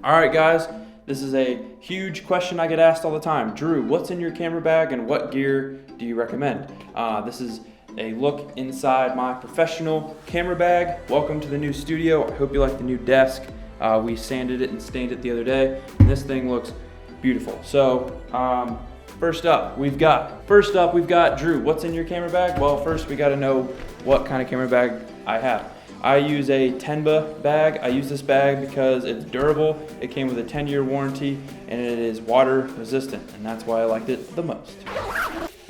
All right, guys, this is a huge question I get asked all the time. Drew, what's in your camera bag and what gear do you recommend? This is a look inside my professional camera bag. Welcome to the new studio. I hope you like the new desk. We sanded it and stained it the other day, and this thing looks beautiful. So, first up, we've got Drew, what's in your camera bag? Well, first we gotta know what kind of camera bag I have. I use a TENBA bag. I use this bag because it's durable. It came with a 10-year warranty and it is water resistant, and that's why I liked it the most.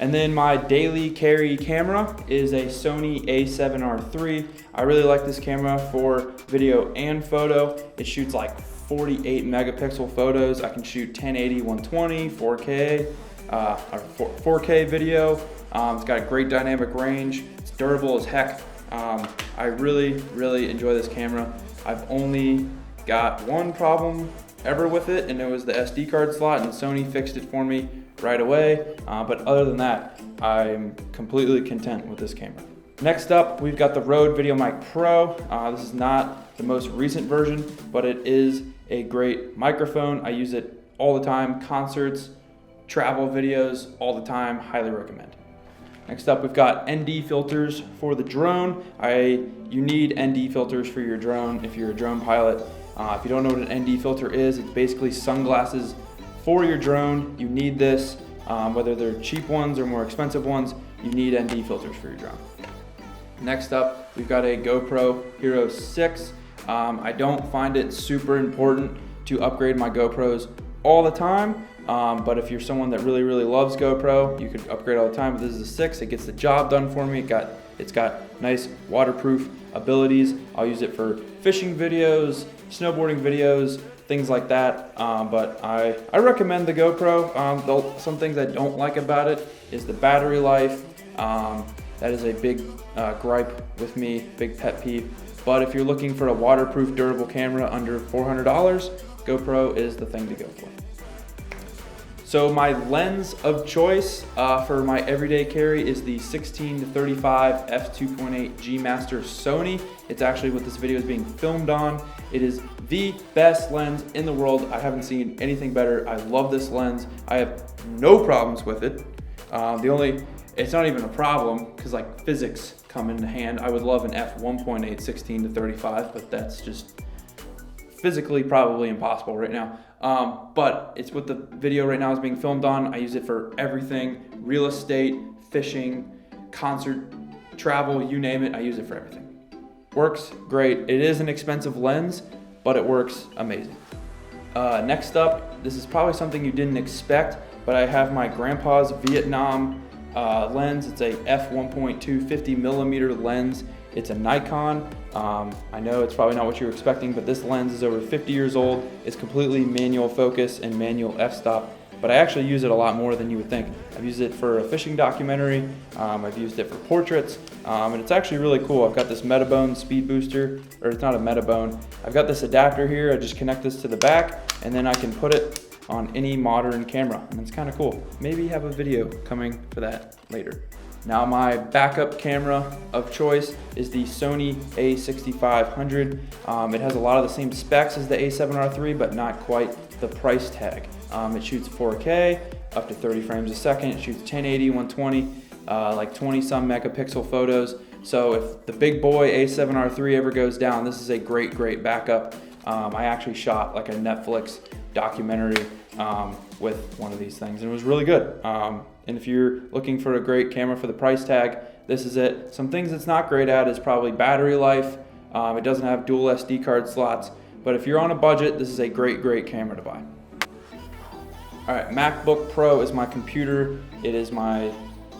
And then my daily carry camera is a Sony a7R III. I really like this camera for video and photo. It shoots like 48 megapixel photos. I can shoot 1080, 120, 4K, or 4K video. It's got a great dynamic range. It's durable as heck. I really enjoy this camera. I've only got one problem ever with it, and it was the SD card slot, and Sony fixed it for me right away. But other than that, I'm completely content with this camera. Next up, we've got the Rode VideoMic Pro. This is not the most recent version, but it is a great microphone. I use it all the time, concerts, travel videos, all the time, highly recommend. Next up, we've got ND filters for the drone. You need ND filters for your drone if you're a drone pilot. If you don't know what an ND filter is, it's basically sunglasses for your drone. You need this, whether they're cheap ones or more expensive ones, you need ND filters for your drone. Next up, we've got a GoPro Hero 6. I don't find it super important to upgrade my GoPros all the time. But if you're someone that really loves GoPro, you could upgrade all the time. But this is a 6. It gets the job done for me. It's got nice waterproof abilities. I'll use it for fishing videos, snowboarding videos, things like that. But I recommend the GoPro. Some things I don't like about it is the battery life. That is a big gripe with me, big pet peeve. But if you're looking for a waterproof, durable camera under $400, GoPro is the thing to go for. So my lens of choice for my everyday carry is the 16-35 f2.8 GMASTER Sony. It's actually what this video is being filmed on. It is the best lens in the world. I haven't seen anything better. I love this lens. I have no problems with it. It's not even a problem because like physics come into hand. I would love an f1.8 16-35, but that's just physically probably impossible right now. But it's what the video right now is being filmed on. I use it for everything, real estate, fishing, concert, travel, you name it, I use it for everything. Works great. It is an expensive lens, but it works amazing. Next up, this is probably something you didn't expect, but I have my grandpa's Vietnam lens. It's a f1.2 50mm lens. It's a Nikon. I know it's probably not what you were expecting, but this lens is over 50 years old. It's completely manual focus and manual f-stop, but I actually use it a lot more than you would think. I've used it for a fishing documentary. I've used it for portraits, and it's actually really cool. I've got this Metabone speed booster, or it's not a Metabone. I've got this adapter here. I just connect this to the back, and then I can put it on any modern camera, and it's kind of cool. Maybe have a video coming for that later. Now my backup camera of choice is the Sony a6500. It has a lot of the same specs as the a7R III, but not quite the price tag. It shoots 4K, up to 30 frames a second. It shoots 1080, 120, like 20 some megapixel photos. So if the big boy a7R III ever goes down, this is a great backup. I actually shot like a Netflix documentary with one of these things, and it was really good. And if you're looking for a great camera for the price tag, this is it. Some things it's not great at is probably battery life. It doesn't have dual SD card slots, but if you're on a budget, this is a great camera to buy. All right, MACBOOK Pro is my computer. It is my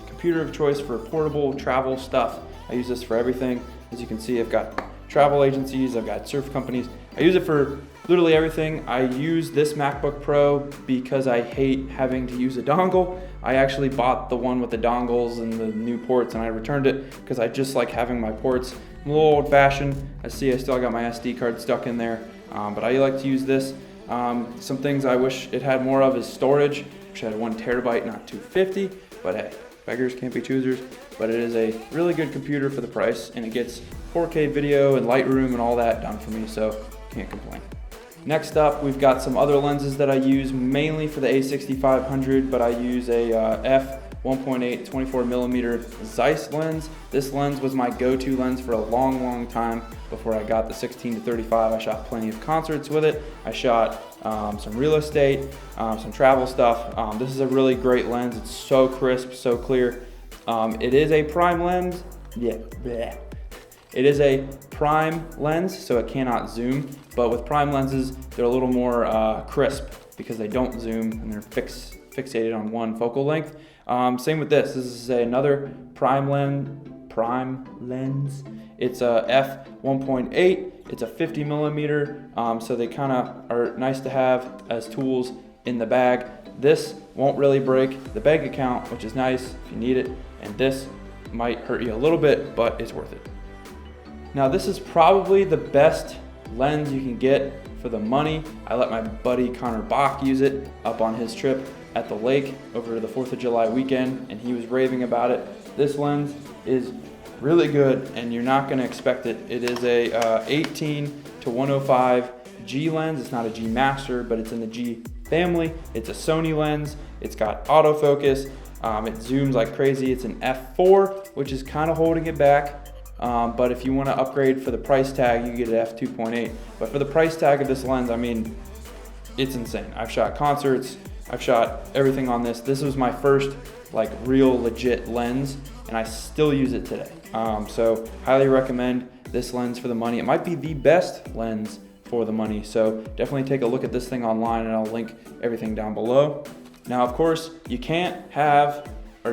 computer of choice for portable travel stuff. I use this for everything. As you can see, I've got travel agencies, I've got surf companies. I use it for literally everything. I use this MacBook Pro because I hate having to use a dongle. I actually bought the one with the dongles and the new ports, and I returned it because I just like having my ports. I'm a little old fashioned. I still got my SD card stuck in there, but I like to use this. Some things I wish it had more of is storage. Wish it had 1 terabyte, not 250, but hey, beggars can't be choosers. But it is a really good computer for the price, and it gets 4K video and Lightroom and all that done for me, so can't complain. Next up, we've got some other lenses that I use mainly for the A6500, but I use a f1.8 24mm Zeiss lens. This lens was my go-to lens for a long time before I got the 16-35. I shot plenty of concerts with it. I shot some real estate, some travel stuff. This is a really great lens. It's so crisp, so clear. It is a prime lens. Yeah, bleh. It is a prime lens, so it cannot zoom, but with prime lenses, they're a little more crisp because they don't zoom and they're fixated on one focal length. Same with this. This is another prime lens. It's a f1.8. It's a 50mm, so they kind of are nice to have as tools in the bag. This won't really break the bank account, which is nice if you need it, and this might hurt you a little bit, but it's worth it. Now this is probably the best lens you can get for the money. I let my buddy Connor Bach use it up on his trip at the lake over the 4th of July weekend, and he was raving about it. This lens is really good, and you're not going to expect it. It is a 18-105 G lens. It's not a GMASTER, but it's in the G family. It's a Sony lens. It's got autofocus. It zooms like crazy. It's an f4, which is kind of holding it back. But if you want to upgrade for the price tag, you get an f2.8. But for the price tag of this lens, I mean, it's insane. I've shot concerts. I've shot everything on this. This was my first like real legit lens, and I still use it today. So highly recommend this lens for the money. It might be the best lens for the money. So definitely take a look at this thing online, and I'll link everything down below. Now, of course, you can't be a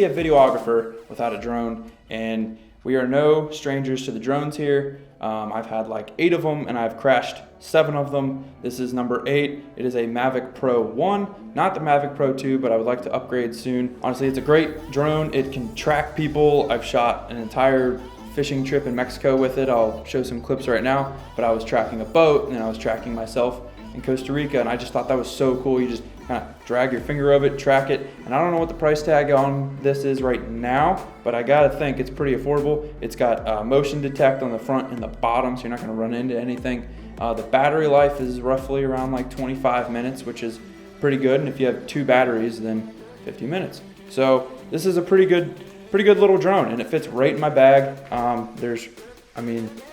videographer without a drone, and we are no strangers to the drones here. I've had like 8 of them, and I've crashed 7 of them. This is number 8. It is a MAVIC Pro 1, not the MAVIC Pro 2, but I would like to upgrade soon. Honestly, it's a great drone. It can track people. I've shot an entire fishing trip in Mexico with it. I'll show some clips right now, but I was tracking a boat, and then I was tracking myself in Costa Rica, and I just thought that was so cool. You just kind of drag your finger over it, track it, and I don't know what the price tag on this is right now, but I gotta think it's pretty affordable. It's got motion detect on the front and the bottom, so you're not gonna run into anything. The battery life is roughly around like 25 minutes, which is pretty good, and if you have 2 batteries, then 50 minutes. So this is a pretty good little drone, and it fits right in my bag.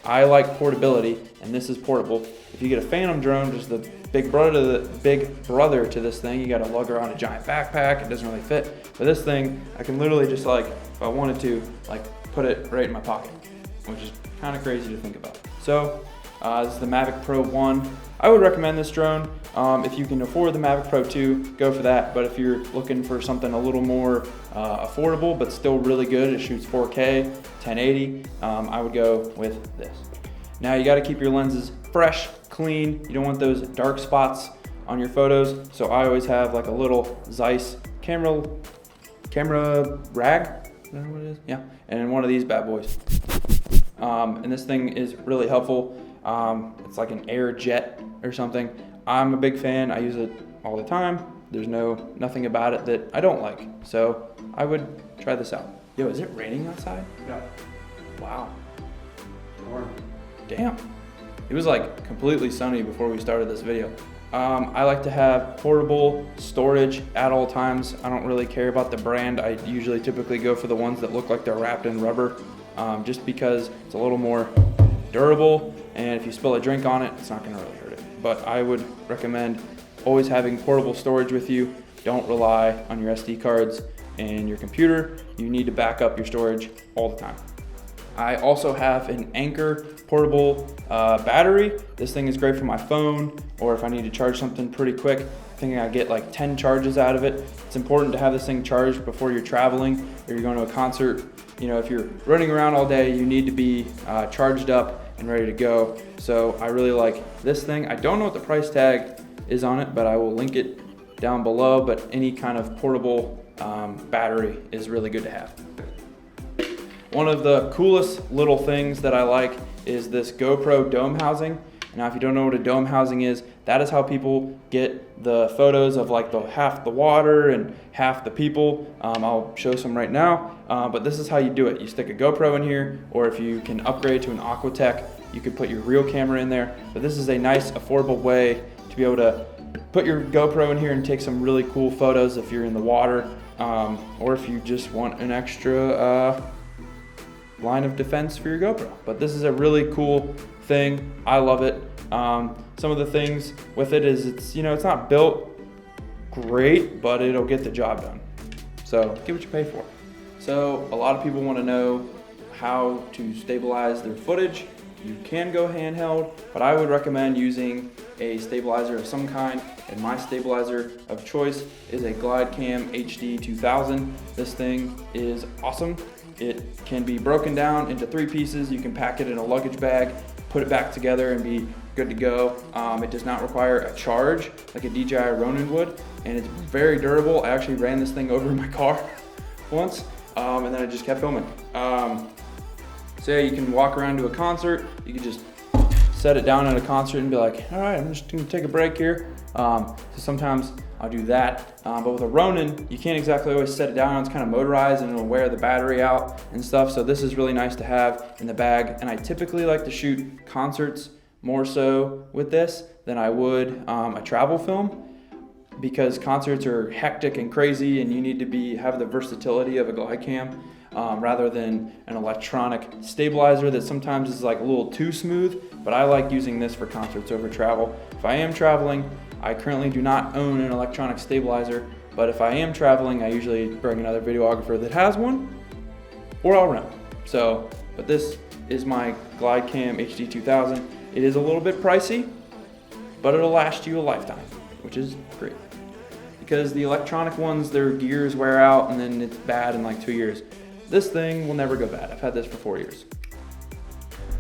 I like portability, and this is portable. If you get a Phantom drone, just the big brother to this thing, you gotta lug around a giant backpack. It doesn't really fit. But this thing, I can literally just like, if I wanted to, like put it right in my pocket, which is kind of crazy to think about. So this is the MAVIC Pro 1. I would recommend this drone. If you can afford the MAVIC Pro 2, go for that. But if you're looking for something a little more affordable, but still really good, it shoots 4K, 1080, I would go with this. Now you gotta keep your lenses fresh, clean. You don't want those dark spots on your photos. So I always have like a little Zeiss camera rag, is that what it is? Yeah, and one of these bad boys. And this thing is really helpful. It's like an air jet or something. I'm a big fan. I use it all the time. There's nothing about it that I don't like. So I would try this out. Yo, is it raining outside? Yeah. Wow. Warm. Damn. It was like completely sunny before we started this video. I like to have portable storage at all times. I don't really care about the brand. I usually typically go for the ones that look like they're wrapped in rubber, just because it's a little more durable, and if you spill a drink on it, it's not gonna really hurt it. But I would recommend always having portable storage with you. Don't rely on your SD cards and your computer. You need to back up your storage all the time. I also have an ANKER portable battery. This thing is great for my phone, or if I need to charge something pretty quick. I think I get like 10 charges out of it. It's important to have this thing charged before you're traveling or you're going to a concert. You know, if you're running around all day, you need to be charged up and ready to go. So I really like this thing. I don't know what the price tag is on it, but I will link it down below. But any kind of portable battery is really good to have. One of the coolest little things that I like is this GoPro dome housing. Now, if you don't know what a dome housing is, that is how people get the photos of like half the water and half the people. I'll show some right now, but this is how you do it. You stick a GoPro in here, or if you can upgrade to an Aquatech you could put your real camera in there. But this is a nice, affordable way to be able to put your GoPro in here and take some really cool photos if you're in the water, or if you just want an extra line of defense for your GoPro. But this is a really cool thing. I love it. Some of the things with it is it's not built great, but it'll get the job done. So get what you pay for. So a lot of people want to know how to stabilize their footage. You can go handheld, but I would recommend using a stabilizer of some kind, and my stabilizer of choice is a GlideCam HD 2000. This thing is awesome. It can be broken down into 3 pieces. You can pack it in a luggage bag, put it back together, and be good to go. It does not require a charge like a DJI Ronin would, and it's very durable. I actually ran this thing over in my car once, and then I just kept filming. So yeah, you can walk around to a concert. You can just set it down at a concert and be like, all right, I'm just gonna take a break here. So sometimes I'll do that. But with a Ronin, you can't exactly always set it down. It's kind of motorized and it'll wear the battery out and stuff. So this is really nice to have in the bag. And I typically like to shoot concerts more so with this than I would a travel film, because concerts are hectic and crazy and you need to have the versatility of a GlideCam. Rather than an electronic stabilizer that sometimes is like a little too smooth, but I like using this for concerts over travel. If I am traveling, I currently do not own an electronic stabilizer, but if I am traveling, I usually bring another videographer that has one, or I'll rent. So, but this is my GlideCam HD 2000. It is a little bit pricey, but it'll last you a lifetime, which is great. Because the electronic ones, their gears wear out and then it's bad in like 2 years. This thing will never go bad. I've had this for 4 years.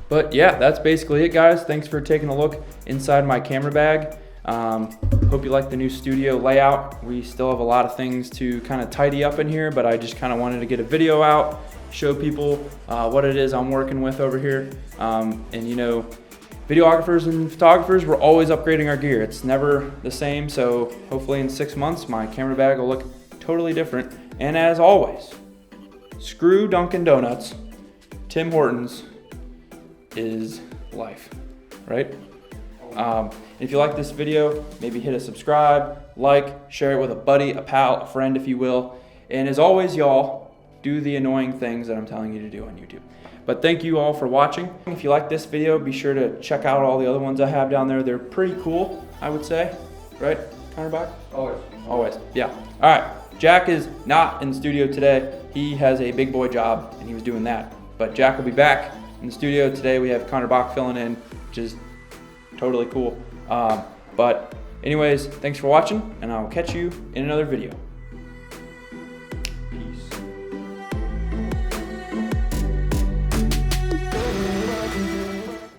But yeah, that's basically it, guys. Thanks for taking a look inside my camera bag. Hope you like the new studio layout. We still have a lot of things to kind of tidy up in here, but I just kind of wanted to get a video out, show people what it is I'm working with over here. And videographers and photographers, we're always upgrading our gear. It's never the same, so hopefully in 6 months, my camera bag will look totally different. And as always, screw Dunkin' Donuts. Tim Hortons is life, right? If you like this video, maybe hit a subscribe, like, share it with a buddy, a pal, a friend, if you will. And as always, y'all, do the annoying things that I'm telling you to do on YouTube. But thank you all for watching. If you like this video, be sure to check out all the other ones I have down there. They're pretty cool, I would say. Right, Counterback? Always. Always, yeah. All right, Jack is not in the studio today. He has a big boy job, and he was doing that. But Jack will be back in the studio today. We have Connor Bach filling in, which is totally cool. But anyways, thanks for watching, and I'll catch you in another video.